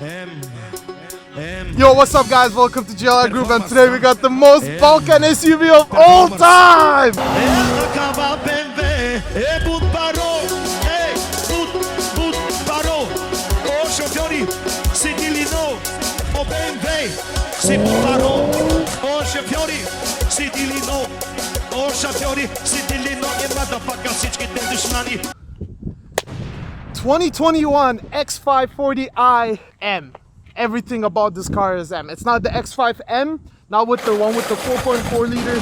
Yo, what's up guys? Welcome to GLR Group, and today we got the most Balkan SUV of all time! motherfucker, 2021 X5 40i M. Everything about this car is M. It's not the X5 M, not with the one with the 4.4 liter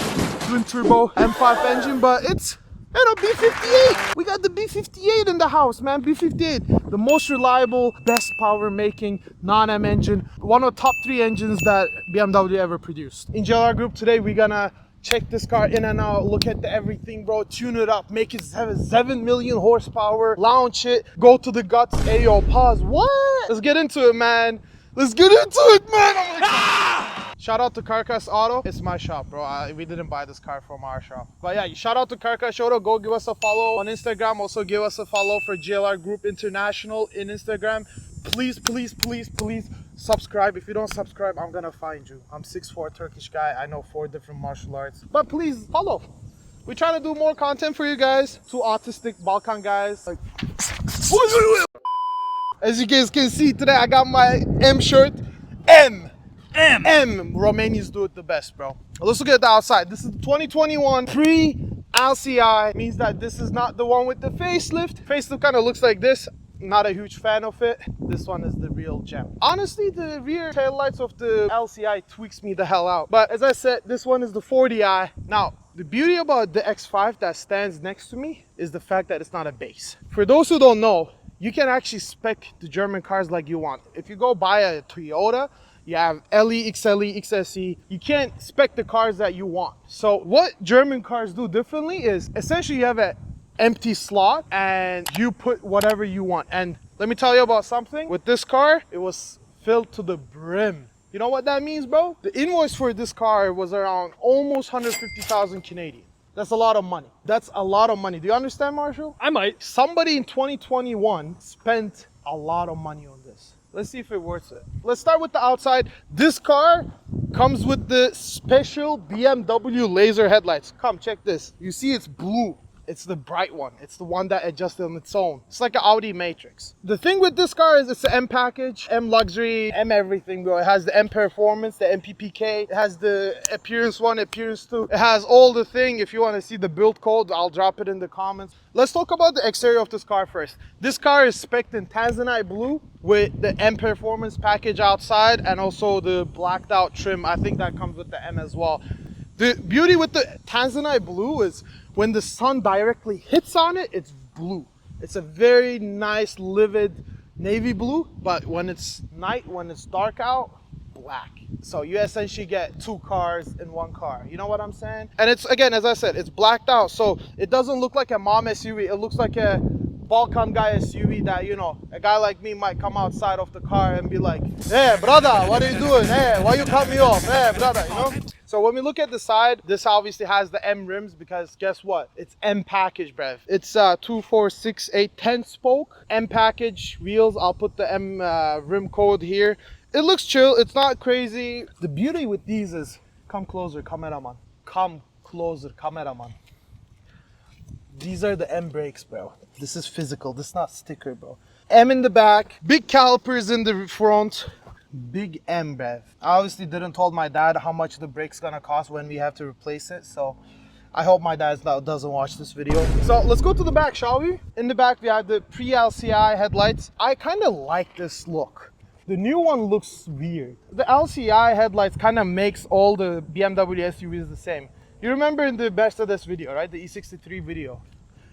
twin turbo M5 engine, but it's, you know, B58. We got the B58 in the house, man. B58, the most reliable, best power making non-M engine, one of the top 3 engines that BMW ever produced. In GLR Group today, we're gonna check this car in and out, look at everything, bro, tune it up, make it 7 million horsepower, launch it, go to the guts. Hey, yo, pause. What? Let's get into it, man. Let's get into it, man. Shout out to Carcass Auto. It's my shop, bro. We didn't buy this car from our shop. But yeah, shout out to Carcass Auto. Go give us a follow on Instagram. Also give us a follow for GLR Group International in Instagram. Please, please, please, please subscribe. If you don't subscribe, I'm gonna find you. I'm 6'4" Turkish guy. I know 4 different martial arts. But please follow. We're trying to do more content for you guys. 2 autistic Balkan guys. Like, as you guys can see today, I got my M shirt. M. Romanians do it the best, bro. Let's look at the outside. This is the 2021 pre-LCI. Means that this is not the one with the facelift. Facelift kind of looks like this. Not a huge fan of it. This one is the real gem. Honestly, the rear taillights of the LCI tweaks me the hell out. But as I said, this one is the 40i. Now, the beauty about the X5 that stands next to me is the fact that it's not a base. For those who don't know, you can actually spec the German cars like you want. If you go buy a Toyota, you have LE, XLE, XSE. You can't spec the cars that you want. So what German cars do differently is essentially you have an empty slot and you put whatever you want. And let me tell you about something. With this car, it was filled to the brim. You know what that means, bro? The invoice for this car was around almost 150,000 Canadian. That's a lot of money. That's a lot of money. Do you understand, Marshall? I might. Somebody in 2021 spent a lot of money on this. Let's see if it worth it. Let's start with the outside. This car comes with the special BMW laser headlights. Come, check this. You see it's blue. It's the bright one. It's the one that adjusts on its own. It's like an Audi Matrix. The thing with this car is it's the M package, M luxury, M everything, bro. It has the M performance, the MPPK. It has the appearance 1, appearance 2. It has all the thing. If you want to see the build code, I'll drop it in the comments. Let's talk about the exterior of this car first. This car is spec'd in Tanzanite blue with the M performance package outside and also the blacked out trim. I think that comes with the M as well. The beauty with the Tanzanite blue is when the sun directly hits on it, it's blue. It's a very nice, livid navy blue, but when it's night, when it's dark out, black. So you essentially get 2 cars in 1 car. You know what I'm saying? And it's, again, as I said, it's blacked out. So it doesn't look like a mom SUV. It looks like a Balkan guy SUV that, you know, a guy like me might come outside of the car and be like, hey, brother, what are you doing? Hey, why you cut me off? Hey, brother, you know? So when we look at the side, this obviously has the M rims because guess what? It's M package, bruv. It's 2, 4, 6, 8, 10 spoke M package wheels. I'll put the M rim code here. It looks chill. It's not crazy. The beauty with these is, come closer, cameraman. Come closer, cameraman. These are the M brakes, bro. This is physical. This is not sticker, bro. M in the back, big calipers in the front. Big M, bruv. I obviously didn't tell my dad how much the brake's gonna cost when we have to replace it, so I hope my dad doesn't watch this video. So let's go to the back, shall we? In the back we have the pre-LCI headlights. I kind of like this look. The new one looks weird. The LCI headlights kind of makes all the BMW SUVs the same. You remember in the best of this video, right? The E63 video.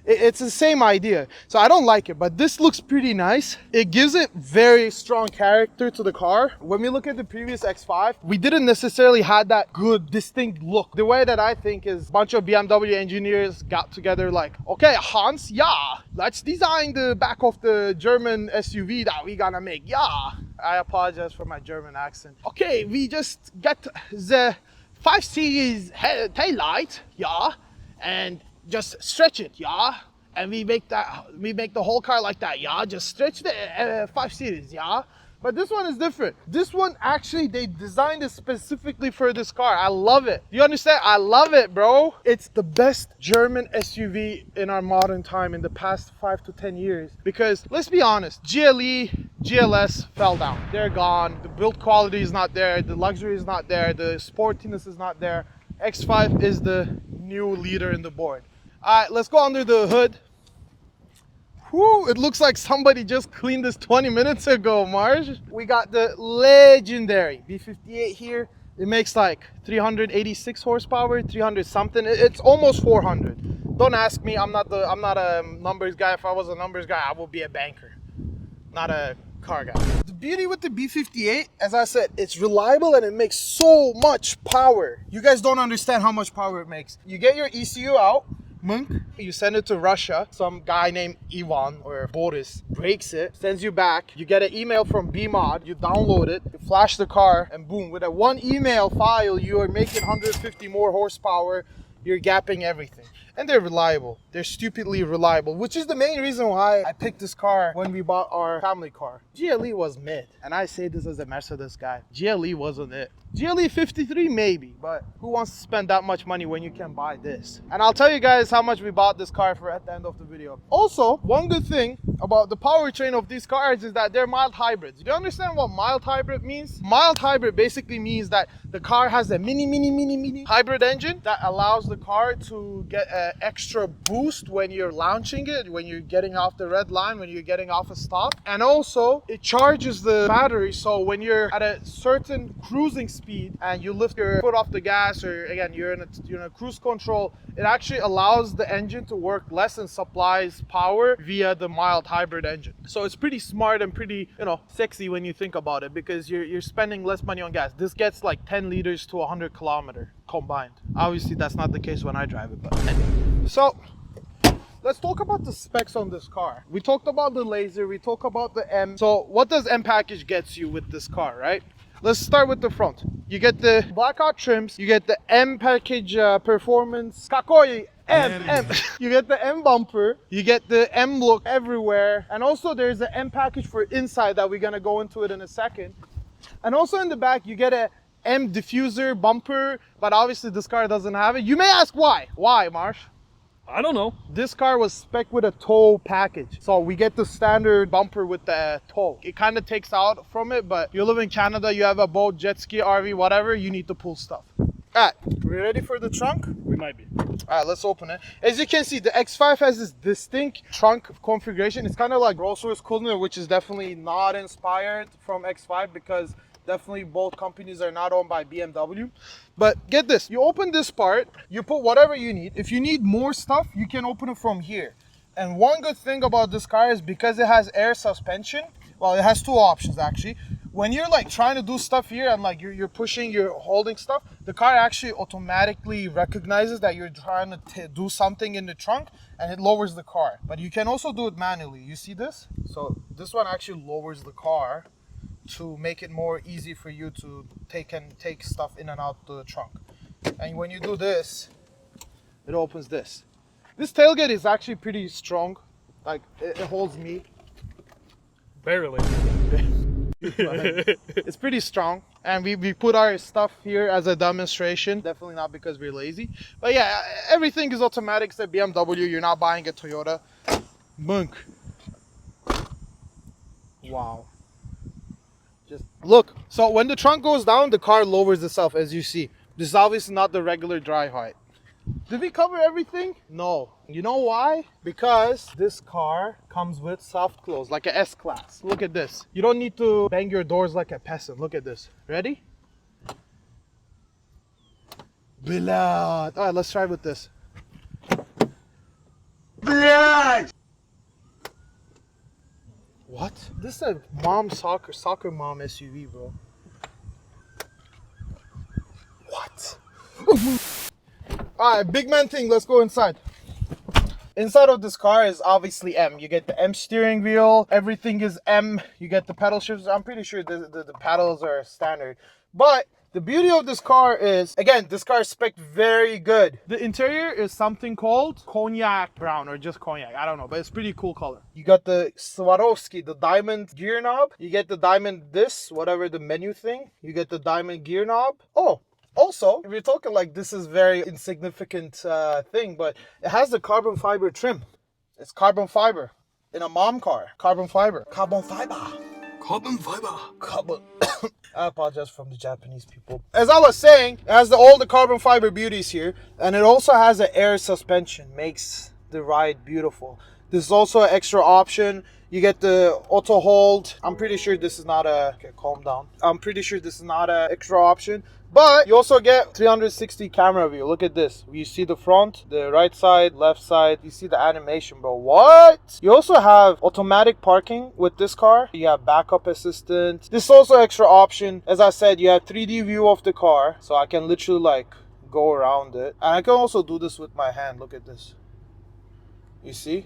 It's the same idea. So I don't like it, but this looks pretty nice. It gives it very strong character to the car. When we look at the previous X5, we didn't necessarily have that good, distinct look. The way that I think is a bunch of BMW engineers got together like, okay, Hans, yeah, let's design the back of the German SUV that we gonna make, yeah. I apologize for my German accent. Okay, we just get the 5 Series taillight, yeah, and just stretch it, yeah, and we make the whole car like that, yeah. Just stretch the 5 Series, yeah. But this one is different. This one actually, they designed it specifically for this car. I love it. You understand? I love it, bro. It's the best German SUV in our modern time in the past 5 to 10 years. Because let's be honest, GLE, GLS fell down. They're gone. The build quality is not there. The luxury is not there. The sportiness is not there. X5 is the new leader in the board. All right, let's go under the hood. Whew, it looks like somebody just cleaned this 20 minutes ago, Marge. We got the legendary B58 here. It makes like 386 horsepower, 300 something. It's almost 400. Don't ask me. I'm not a numbers guy. If I was a numbers guy, I would be a banker, not a car guy. The beauty with the B58, as I said, it's reliable and it makes so much power. You guys don't understand how much power it makes. You get your ECU out. You send it to Russia. Some guy named Ivan or Boris breaks it, sends you back. You get an email from BMod. You download it, you flash the car, and boom, with a one email file, you are making 150 more horsepower. You're gapping everything. And they're reliable. They're stupidly reliable, which is the main reason why I picked this car when we bought our family car. GLE was mid, and I say this as a Mercedes guy. GLE wasn't it. GLE 53 maybe, but who wants to spend that much money when you can buy this? And I'll tell you guys how much we bought this car for at the end of the video. Also, one good thing about the powertrain of these cars is that they're mild hybrids. Do you understand what mild hybrid means? Mild hybrid basically means that the car has a mini hybrid engine that allows the car to get an extra boost when you're launching it, when you're getting off the red line, when you're getting off a stop. And also, it charges the battery, so when you're at a certain cruising speed and you lift your foot off the gas, or again, you're in a cruise control, it actually allows the engine to work less and supplies power via the mild hybrid engine. So it's pretty smart and pretty, sexy when you think about it, because you're spending less money on gas. This gets like 10 liters to 100 kilometers combined. Obviously, that's not the case when I drive it, but anyway. So let's talk about the specs on this car. We talked about the laser, we talked about the M. So what does M Package gets you with this car, right? Let's start with the front. You get the blackout trims, you get the M Package performance, kakoi, M. You get the M bumper, you get the M look everywhere, and also there's the M Package for inside that we're gonna go into it in a second. And also in the back, you get a M diffuser bumper, but obviously this car doesn't have it. You may ask why. Why, Marsh? I don't know. This car was spec with a tow package. So we get the standard bumper with the tow. It kind of takes out from it, but you live in Canada, you have a boat, jet ski, RV, whatever, you need to pull stuff. All right, we ready for the trunk? We might be. All right, let's open it. As you can see, the X5 has this distinct trunk configuration. It's kind of like Rolls-Royce cooler, which is definitely not inspired from X5 because definitely both companies are not owned by BMW. But get this, you open this part, you put whatever you need. If you need more stuff, you can open it from here. And one good thing about this car is because it has air suspension, well, it has two options actually. When you're like trying to do stuff here and like you're pushing, you're holding stuff, the car actually automatically recognizes that you're trying to do something in the trunk and it lowers the car. But you can also do it manually. You see this? So this one actually lowers the car to make it more easy for you to take stuff in and out the trunk. And when you do this, it opens this. This tailgate is actually pretty strong. Like it holds me. Barely. It's pretty strong, and we put our stuff here as a demonstration. Definitely not because we're lazy, but yeah, everything is automatic except BMW. You're not buying a Toyota. Monk. Wow. Just look. So when the trunk goes down, the car lowers itself, as you see. This is obviously not the regular dry height. Did we cover everything? No. You know why? Because this car comes with soft close, like a S-Class. Look at this. You don't need to bang your doors like a peasant. Look at this. Ready? Blood. All right, let's try with this. Blood. What? This is a soccer mom SUV, bro. What? Alright, big man thing, let's go inside. Inside of this car is obviously M. You get the M steering wheel, everything is M. You get the pedal shifts. I'm pretty sure the pedals are standard. But The beauty of this car is, again, this car is spec very good. The interior is something called cognac brown or just cognac. I don't know, but it's pretty cool color. You got the Swarovski, the diamond gear knob. You get the diamond whatever the menu thing. You get the diamond gear knob. Oh, also, if you're talking like this is very insignificant thing, but it has the carbon fiber trim. It's carbon fiber. In a mom car, carbon fiber. Carbon fiber. Carbon fiber. Carbon. I apologize from the Japanese people. As I was saying, it has all the carbon fiber beauties here, and it also has an air suspension, makes the ride beautiful. This is also an extra option. You get the auto hold. I'm pretty sure this is not a... Okay, calm down. I'm pretty sure this is not an extra option. But you also get 360 camera view. Look at this. You see the front, the right side, left side. You see the animation, bro. What? You also have automatic parking with this car. You have backup assistant. This is also extra option. As I said, you have 3D view of the car. So I can literally like go around it. And I can also do this with my hand. Look at this. You see?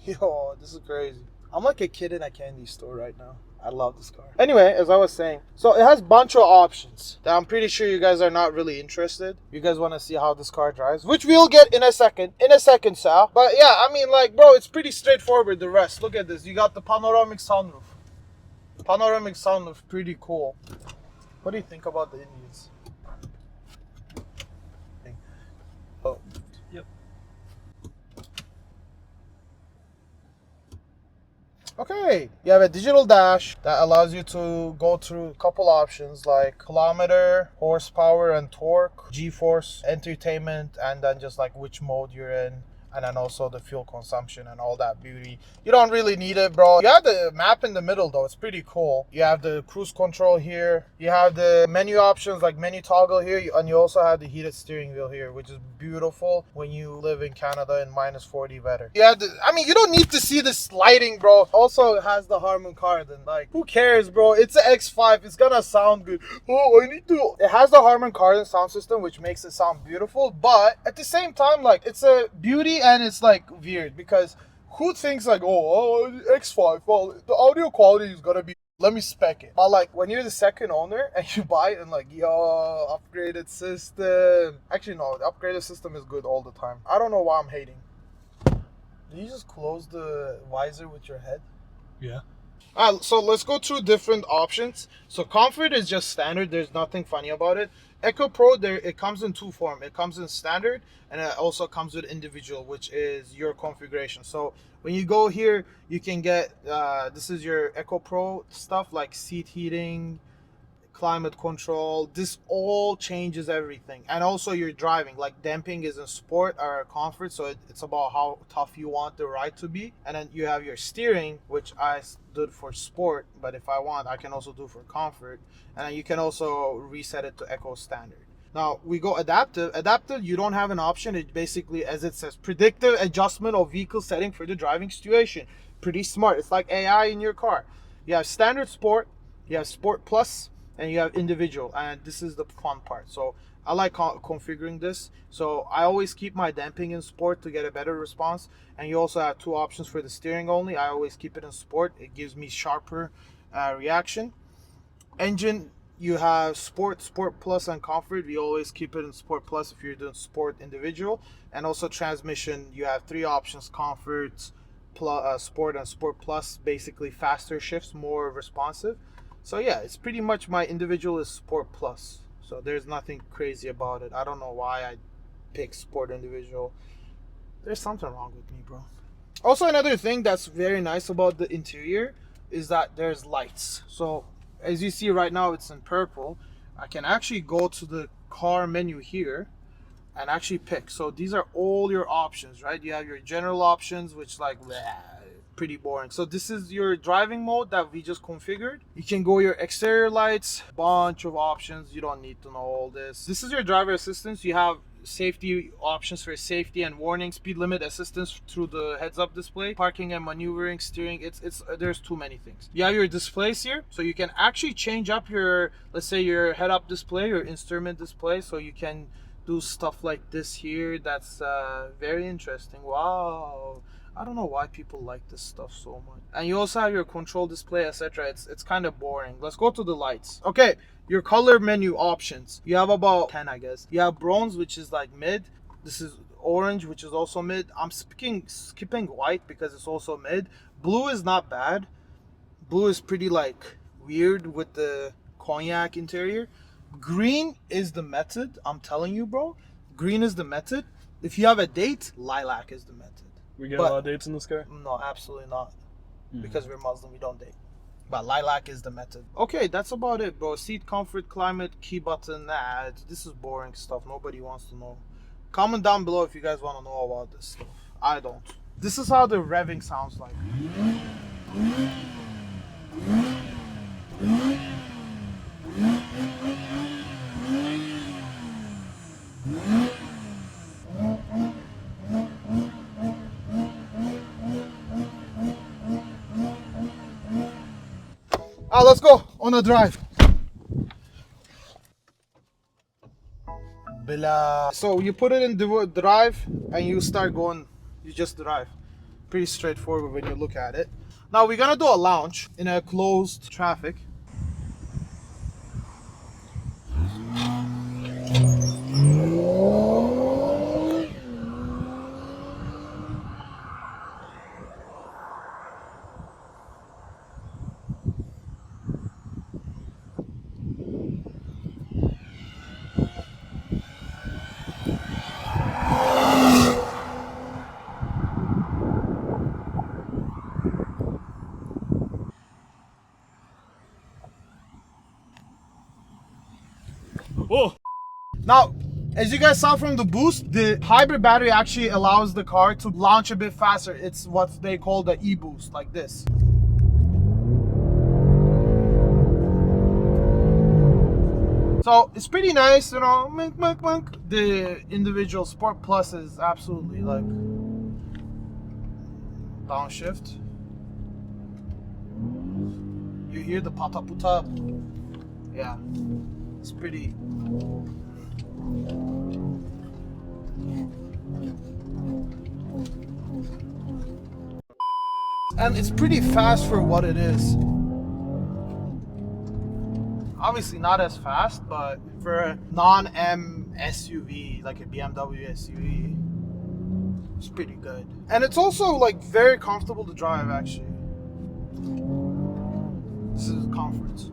Yo, this is crazy. I'm like a kid in a candy store right now. I love this car. Anyway, as I was saying, so it has a bunch of options that I'm pretty sure you guys are not really interested. You guys want to see how this car drives, which we'll get in a second. Sal. But yeah, I mean, like, bro, it's pretty straightforward, the rest. Look at this. You got the panoramic sunroof. Panoramic sunroof, pretty cool. What do you think about the Indians? Oh. Yep. Okay, you have a digital dash that allows you to go through a couple options like kilometer, horsepower and torque, G-force, entertainment, and then just like which mode you're in. And then also the fuel consumption and all that beauty. You don't really need it, bro. You have the map in the middle though. It's pretty cool. You have the cruise control here. You have the menu options like menu toggle here. And you also have the heated steering wheel here, which is beautiful when you live in Canada in minus 40 weather. You have I mean, you don't need to see this lighting, bro. Also, it has the Harman Kardon. Like, who cares, bro? It's an X5. It's gonna sound good. Oh, I need to... It has the Harman Kardon sound system, which makes it sound beautiful. But at the same time, like, it's a beauty. And it's like weird because who thinks like, oh, X5, well, the audio quality is gonna be, let me spec it. But like when you're the second owner and you buy it and like, yo, upgraded system. Actually, no, the upgraded system is good all the time. I don't know why I'm hating. Did you just close the visor with your head? Yeah. So let's go through different options. So comfort is just standard. There's nothing funny about it. Eco Pro, it comes in two forms. It comes in standard and it also comes with individual, which is your configuration. So when you go here, you can get, this is your Eco Pro stuff like seat heating, climate control. This all changes everything. And also your driving, like damping is in sport or comfort. So it's about how tough you want the ride to be. And then you have your steering, which I did for sport, but if I want, I can also do for comfort. And then you can also reset it to Eco Standard. Now we go adaptive. Adaptive, you don't have an option. It basically, as it says, predictive adjustment of vehicle setting for the driving situation. Pretty smart. It's like AI in your car. You have standard sport, you have sport plus, and you have individual. And this is the fun part. So I like configuring this. So I always keep my damping in sport to get a better response. And you also have two options for the steering only. I always keep it in sport. It gives me sharper reaction. Engine, you have sport, sport plus, and comfort. We always keep it in sport plus if you're doing sport individual. And also transmission, you have three options: comfort, sport, and sport plus. Basically faster shifts, more responsive. So yeah, it's pretty much my individual is sport plus. So there's nothing crazy about it. I don't know why I picked sport individual. There's something wrong with me, bro. Also, another thing that's very nice about the interior is that there's lights. So as you see right now, it's in purple. I can actually go to the car menu here and actually pick. So these are all your options, right? You have your general options, which like pretty boring. So this is your driving mode that we just configured. You can go your exterior lights, bunch of options. You don't need to know all this. This is your driver assistance. You have safety options for safety and warning, speed limit assistance through the heads-up display, parking and maneuvering, steering. It's there's too many things. You have your displays here, so you can actually change up your, let's say, your head-up display or instrument display, so you can do stuff like this here. That's very interesting. Wow, I don't know why people like this stuff so much. And you also have your control display, etc. It's kind of boring. Let's go to the lights. Okay, your color menu options. You have about 10, I guess. You have bronze, which is like mid. This is orange, which is also mid. I'm skipping white because it's also mid. Blue is not bad. Blue is pretty like weird with the cognac interior. Green is the method. I'm telling you, bro. Green is the method. If you have a date, lilac is the method. We get a lot of dates in this car? No, absolutely not. Because we're Muslim, we don't date. But lilac is the method. Okay, that's about it, bro. Seat comfort, climate, key button. Nah, this is boring stuff. Nobody wants to know. Comment down below if you guys want to know about this stuff. I don't. This is how the revving sounds like. Let's go on a drive. So you put it in drive and you start going, you just drive. Pretty straightforward when you look at it. Now we're gonna do a launch in a closed traffic. Oh! Now, as you guys saw from the boost, the hybrid battery actually allows the car to launch a bit faster. It's what they call the EBOOST, like this. So it's pretty nice, you know. The individual Sport Plus is absolutely like downshift. You hear the pata-puta. Yeah, it's pretty. And it's pretty fast for what it is. Obviously not as fast, but for a non-M SUV, like a BMW SUV, it's pretty good. And it's also like very comfortable to drive actually. This is comfort.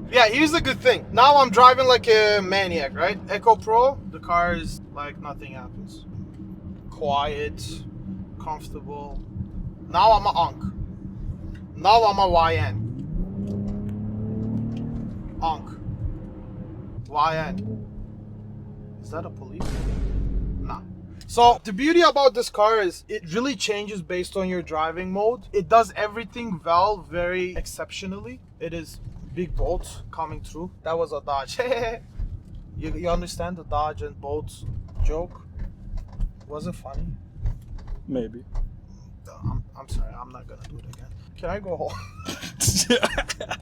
Yeah, here's the good thing. Now I'm driving like a maniac, right? Echo Pro, the car is like nothing happens. Quiet, comfortable. Now I'm a Ankh. Now I'm a YN. Ankh. YN. Is that a police? Nah. So the beauty about this car is it really changes based on your driving mode. It does everything well, very exceptionally. It is big bolts coming through. That was a Dodge. You understand the Dodge and bolts joke? Was it funny? Maybe. I'm sorry, I'm not gonna do it again. Can I go home?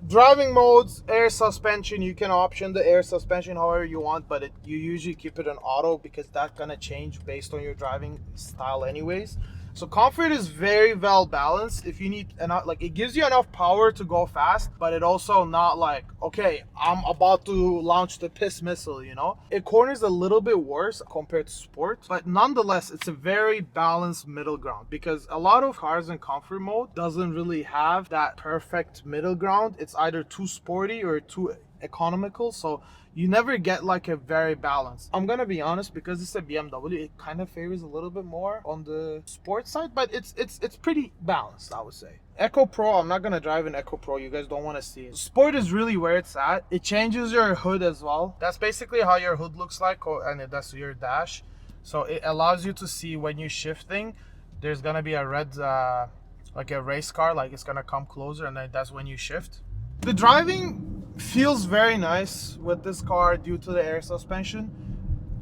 Driving modes, air suspension, you can option the air suspension however you want, but you usually keep it on auto because that's gonna change based on your driving style anyways. So comfort is very well balanced. If you need enough, like it gives you enough power to go fast, but it also not like, okay, I'm about to launch the piss missile, you know? It corners a little bit worse compared to sport, but nonetheless, it's a very balanced middle ground because a lot of cars in comfort mode doesn't really have that perfect middle ground. It's either too sporty or too economical, so you never get like a very balanced. I'm gonna be honest, because it's a BMW, it kind of favors a little bit more on the sports side, but it's pretty balanced, I would say. Echo Pro, I'm not gonna drive an Echo Pro, you guys don't want to see it. Sport is really where it's at. It changes your hood as well. That's basically how your hood looks like, and that's your dash. So it allows you to see when you're shifting, there's gonna be a red like a race car, like it's gonna come closer, and then that's when you shift. The driving feels very nice with this car due to the air suspension.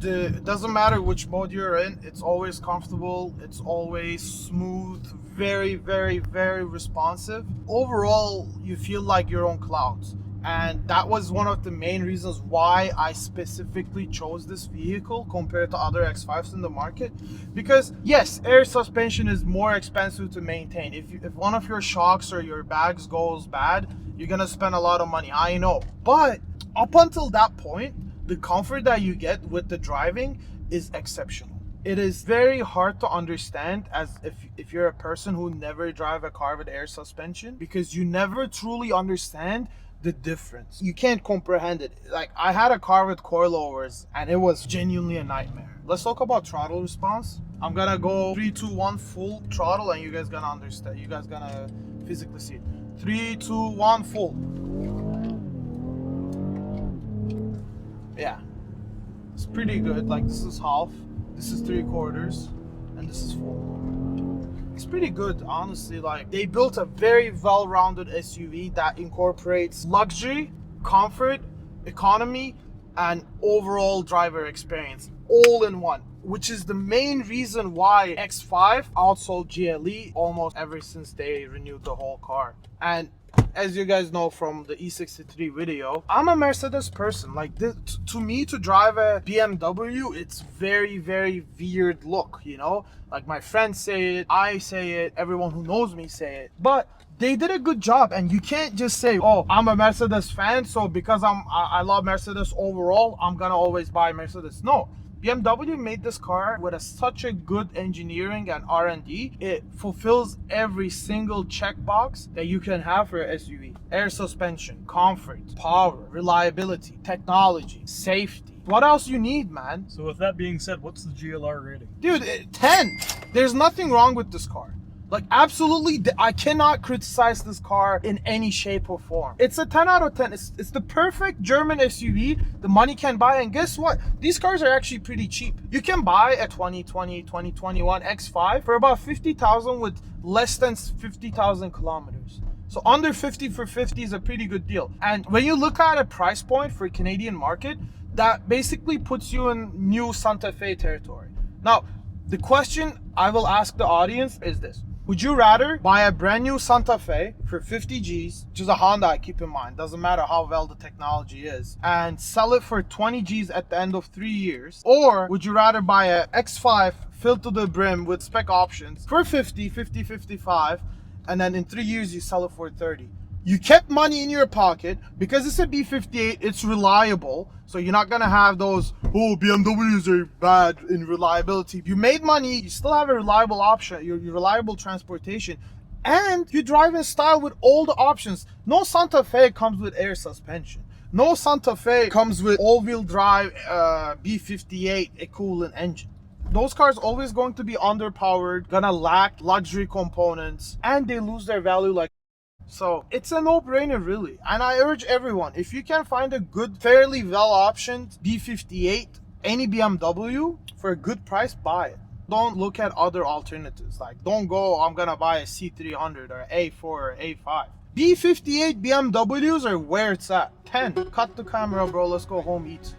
It doesn't matter which mode you're in, it's always comfortable, it's always smooth, very, very, very responsive. Overall, you feel like you're on clouds And that was one of the main reasons why I specifically chose this vehicle compared to other X5s in the market. Because yes, air suspension is more expensive to maintain. If one of your shocks or your bags goes bad, you're gonna spend a lot of money, I know. But up until that point, the comfort that you get with the driving is exceptional. It is very hard to understand as if you're a person who never drive a car with air suspension, because you never truly understand the difference. You can't comprehend it. Like, I had a car with coilovers and it was genuinely a nightmare. Let's talk about throttle response. I'm gonna go 3, 2, 1 full throttle and you guys gonna understand. You guys gonna physically see it. 3, 2, 1 full. Yeah, it's pretty good. Like, this is half, this is 3/4, and this is full. It's pretty good, honestly. Like, they built a very well-rounded SUV that incorporates luxury, comfort, economy, and overall driver experience all in one, which is the main reason why X5 outsold GLE almost ever since they renewed the whole car. And as you guys know from the E63 video, I'm a Mercedes person. Like, this, to me, to drive a BMW, it's very, very weird look, you know? Like, my friends say it, I say it, everyone who knows me say it. But they did a good job, and you can't just say, oh, I'm a Mercedes fan, so because I love Mercedes overall, I'm gonna always buy Mercedes. No. BMW made this car with such a good engineering and R&D. It fulfills every single checkbox that you can have for an SUV. Air suspension, comfort, power, reliability, technology, safety. What else you need, man? So with that being said, what's the GLR rating? Dude, 10. There's nothing wrong with this car. Like, absolutely, I cannot criticize this car in any shape or form. It's a 10 out of 10. It's the perfect German SUV the money can buy. And guess what? These cars are actually pretty cheap. You can buy a 2021 X5 for about 50,000 with less than 50,000 kilometers. So under 50 for 50 is a pretty good deal. And when you look at a price point for Canadian market, that basically puts you in new Santa Fe territory. Now, the question I will ask the audience is this. Would you rather buy a brand new Santa Fe for 50 G's, which is a Honda, keep in mind, doesn't matter how well the technology is, and sell it for 20 G's at the end of 3 years? Or would you rather buy a X5 filled to the brim with spec options for 55, and then in 3 years you sell it for 30? You kept money in your pocket because it's a B58, it's reliable. So you're not gonna have those, oh, BMWs are bad in reliability. You made money, you still have a reliable option, your reliable transportation, and you drive in style with all the options. No Santa Fe comes with air suspension. No Santa Fe comes with all-wheel drive B58 equivalent engine. Those cars always going to be underpowered, gonna lack luxury components, and they lose their value like. So it's a no-brainer, really. And I urge everyone, if you can find a good, fairly well-optioned B58, any BMW for a good price, buy it. Don't look at other alternatives. Like, don't go, I'm gonna buy a C300 or A4 or A5. B58 BMWs are where it's at. 10. Cut the camera, bro. Let's go home, eat.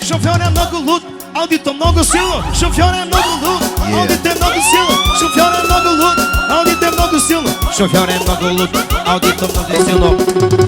Шофьор много лут, аудито много сила. Шофьор много лут, аудите много сила. Шофьор много лут, аудите много сила. Шофьор много лут, аудито много сила.